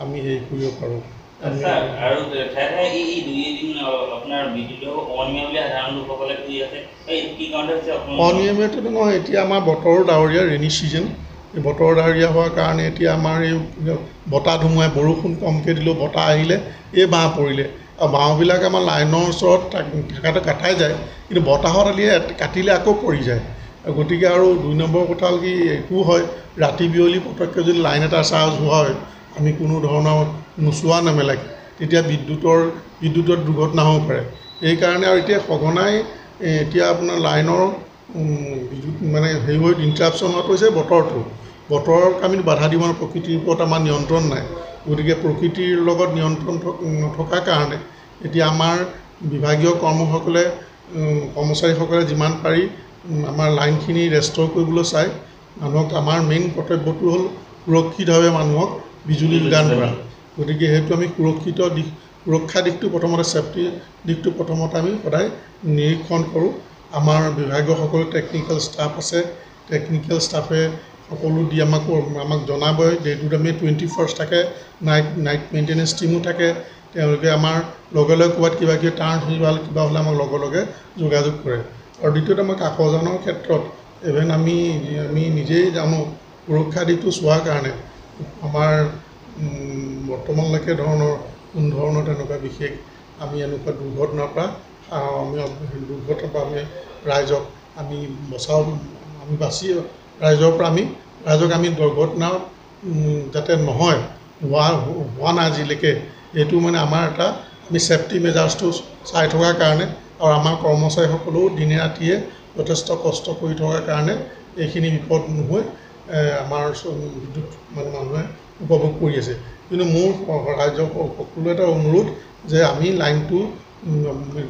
আমি হেৰি কৰিব পাৰোঁ। স্যাৰ আৰু ঠায়ে এই দুই এদিন আপোনাৰ বিদ্যুৎ অনিয়মীয়া বুলি সাধাৰণ লোকসকলে কৈ আছে এই কি কাৰণতে হৈছে অনিয়মীয়াটো নহয়, এতিয়া আমাৰ বতৰৰ ডাৱৰীয়া ৰেইনি ছিজন, এই বতৰ ডাৱৰীয়া হোৱাৰ কাৰণে এতিয়া আমাৰ এই বতাহ ধুমুহাই বৰষুণ কমকৈ দিলেও বতাহ আহিলে এই বাঁহ পৰিলে আৰু বাঁহবিলাক আমাৰ লাইনৰ ওচৰত থকাটো কাটাই যায়, কিন্তু বতাহত কাটিলে আকৌ পৰি যায়। গতিকে আৰু 2 নম্বৰ কথা হ'ল কি এইটো হয় ৰাতি বিয়লি পটককৈ যদি লাইন এটা চাৰ্জ হোৱা হয় আমি কোনো ধৰণৰ নোচোৱা নেমেলাকে তেতিয়া বিদ্যুতৰ দুৰ্ঘটনা হ'ব পাৰে। সেইকাৰণে আৰু এতিয়া সঘনাই এতিয়া আপোনাৰ লাইনৰ বিদ্যুৎ মানে হেৰি হৈ ইণ্টাৰাপশ্যন হোৱাটো হৈছে বতৰক আমি বাধা দিব নোৱাৰোঁ, প্ৰকৃতিৰ ওপৰত আমাৰ নিয়ন্ত্ৰণ নাই। গতিকে প্ৰকৃতিৰ লগত নিয়ন্ত্ৰণ নথকাৰ কাৰণে এতিয়া আমাৰ বিভাগীয় কৰ্মচাৰীসকলে যিমান পাৰি আমাৰ লাইনখিনি ৰেষ্ট'ৰ কৰিবলৈ চায়। মানুহক আমাৰ মেইন কৰ্তব্যটো হ'ল সুৰক্ষিতভাৱে মানুহক বিজুলী যোগান ধৰা। গতিকে সেইটো আমি সুৰক্ষা দিশটো প্ৰথমতে ছেফটি দিশটো প্ৰথমতে আমি সদায় নিৰীক্ষণ কৰোঁ। আমাৰ বিভাগীয় সকলো টেকনিকেল ষ্টাফ আছে, টেকনিকেল ষ্টাফে সকলো দি আমাক জনাবই। ডে' আমি 24 থাকে, নাইট মেইনটেনেঞ্চ টিমো থাকে। তেওঁলোকে আমাৰ লগে লগে ক'ৰবাত কিবা কিবা হ'লে আমাক লগে লগে যোগাযোগ কৰে। আৰু দ্বিতীয়তে আমাক কাকজানৰ ক্ষেত্ৰত ইভেন আমি নিজেই জানো সুৰক্ষা দিশটো চোৱাৰ কাৰণে আমাৰ বৰ্তমানলৈকে কোনো ধৰণৰ তেনেকুৱা বিশেষ আমি এনেকুৱা দুৰ্ঘটনাৰ পৰা আমি ৰাইজক আমি ৰাইজক আমি দুৰ্ঘটনা যাতে নহয় হোৱা নাই আজিলৈকে, এইটো মানে আমাৰ এটা আমি ছেফটি মেজাৰ্ছটো চাই থকাৰ কাৰণে আৰু আমাৰ কৰ্মচাৰীসকলেও দিনে ৰাতিয়ে যথেষ্ট কষ্ট কৰি থকাৰ কাৰণে এইখিনি বিপদ নহৈ আমাৰ বিদ্যুৎ মানুহে উপভোগ কৰি আছে। কিন্তু মোৰ ৰাইজৰ সকলো এটা অনুৰোধ যে আমি লাইনটো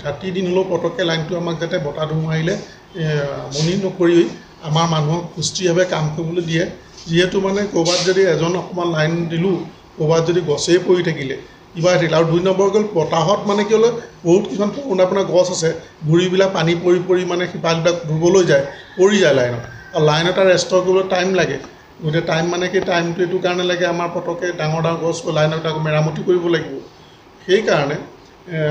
ৰাতি দিন হ'লেও পটককৈ লাইনটো আমাক যাতে বতাহ ধুমুহা আহিলে আমনি নকৰি আমাৰ মানুহক সুস্থিৰভাৱে কাম কৰিবলৈ দিয়ে। যিহেতু মানে ক'ৰবাত যদি অকণমান লাইন দিলোঁ, ক'ৰবাত যদি গছেই পৰি থাকিলে কিবা থাকিলে, আৰু 2 নম্বৰ হ'ল বতাহত মানে কি হ'লে বহুত কিছুমান পুৰণা গছ আছে, গুৰিবিলাক পানী পৰি মানে শিপাবিলাক ডুবলৈ যায়, পৰি যায় লাইনত, আৰু লাইন এটা ৰেষ্ট'ৰ কৰিবলৈ টাইম লাগে। গতিকে টাইম মানে কি টাইমটো এইটো কাৰণে লাগে আমাৰ পটককৈ ডাঙৰ গছ লাইনত আকৌ মেৰামতি কৰিব লাগিব। সেইকাৰণে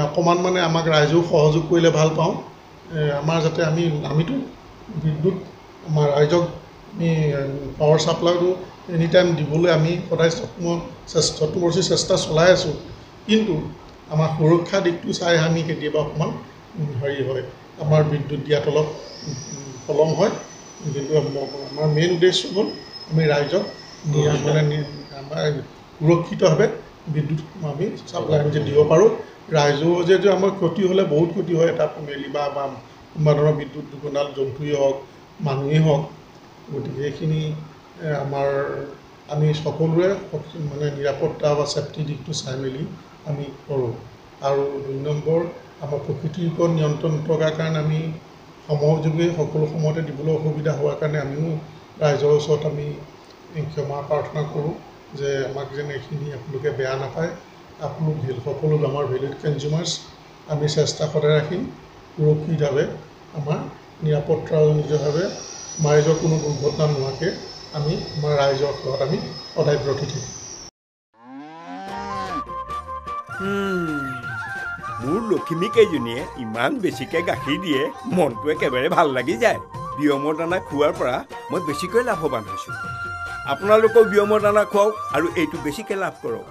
অকণমান মানে আমাক ৰাইজেও সহযোগ কৰিলে ভাল পাওঁ। আমাৰ যাতে আমিতো বিদ্যুৎ আমাৰ ৰাইজক আমি পাৱাৰ ছাপ্লাইটো এনি টাইম দিবলৈ আমি সদায় চতুৰ্মুখী চেষ্টা চলাই আছোঁ। কিন্তু আমাৰ সুৰক্ষা দিশটো চাই আমি কেতিয়াবা অকণমান হেৰি হয়, আমাৰ বিদ্যুৎ দিয়াত অলপ পলম হয়। কিন্তু আমাৰ মেইন উদ্দেশ্য হ'ল আমি ৰাইজক আমাৰ সুৰক্ষিতভাৱে বিদ্যুৎ আমি ছাপ্লাই আমি দিব পাৰোঁ। ৰাইজৰ যিহেতু আমাৰ ক্ষতি হ'লে বহুত ক্ষতি হয়, এটা মেলি বা কোনোবা ধৰণৰ বিদ্যুৎ যোগনাল জন্তুৱেই হওক মানুহেই হওক। গতিকে এইখিনি আমি সকলোৱে মানে নিৰাপত্তা বা ছেফটি দিশটো চাই মেলি আমি কৰোঁ। আৰু 2 নম্বৰ আমাৰ প্ৰকৃতিৰ ওপৰত নিয়ন্ত্ৰণ নথকাৰ কাৰণে আমি সময়যোগে সকলো সময়তে দিবলৈ অসুবিধা হোৱাৰ কাৰণে আমিও ৰাইজৰ ওচৰত আমি ক্ষমা প্ৰাৰ্থনা কৰোঁ যে আমাক যেন এইখিনি আপোনালোকে বেয়া নাপায়। সকলো আমাৰ ভেলিড কনজিউমাৰ্ছ আমি চেষ্টা সদায় ৰাখিম সুৰক্ষিতভাৱে আমাৰ নিৰাপত্তাজনিতভাৱে ৰাইজৰ কোনো দুৰ্ঘটনা নোহোৱাকৈ আমি আমাৰ ৰাইজৰ লগত আমি সদায় ব্ৰতী থাকিম। মোৰ লখিমী কেইজনীয়ে ইমান বেছিকৈ গাখীৰ দিয়ে, মনটো একেবাৰে ভাল লাগি যায়। বিয়মৰ দানা খোৱাৰ পৰা মই বেছিকৈ লাভৱান হৈছোঁ। আপোনালোকেও বিয়মৰ দানা খুৱাওক আৰু এইটো বেছিকৈ লাভ কৰক।